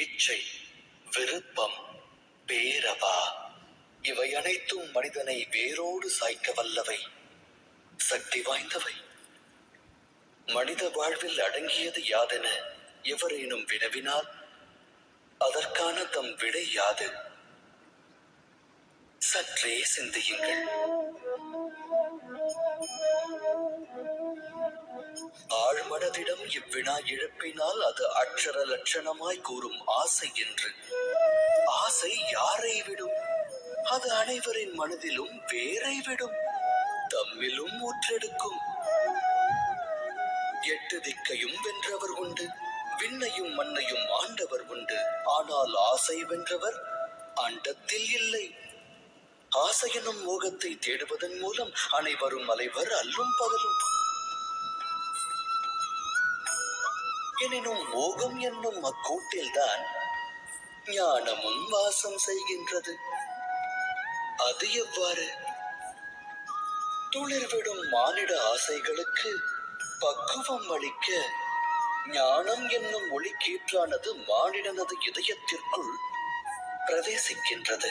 இச்சை, விருப்பம், பேரவா இவை அனைத்தும் மனிதனை வேரோடு சாய்க்க வல்லவை, சக்தி வாய்ந்தவை. மனித வாழ்வில் அடங்கியது யாதென எவரேனும் வினவினால் அதற்கான தம் விடை யாது? சற்றே சிந்தியுங்கள். ஆழ்மனதிடம் இவ்வினா எழுப்பினால் அது அட்சர லட்சணமாய் கூறும் ஆசை என்று. ஆசை யாரை விடும்? அது அனைவரின் மனதிலும் வேரை விடும், தம்மிலும் ஊற்றெடுக்கும். 8 திக்கையும் வென்றவர் உண்டு, விண்ணையும் மண்ணையும் ஆண்டவர் உண்டு. ஆனால் ஆசை வென்றவர் அண்டத்தில் இல்லை. ஆசையெனும் மோகத்தை தேடுவதன் மூலம் அனைவரும் அலைவர் அல்லும் பகலும். எனினும் மோகம் என்னும் அக்கூட்டில்தான் ஞானமும் வாசம் செய்கின்றது. அது எவ்வாறு? துளிர்விடும் மானிட ஆசைகளுக்கு பக்குவம் அளிக்க ஞானம் என்னும் ஒளி கீற்றானது மானிடனது இதயத்திற்குள் பிரவேசிக்கின்றது.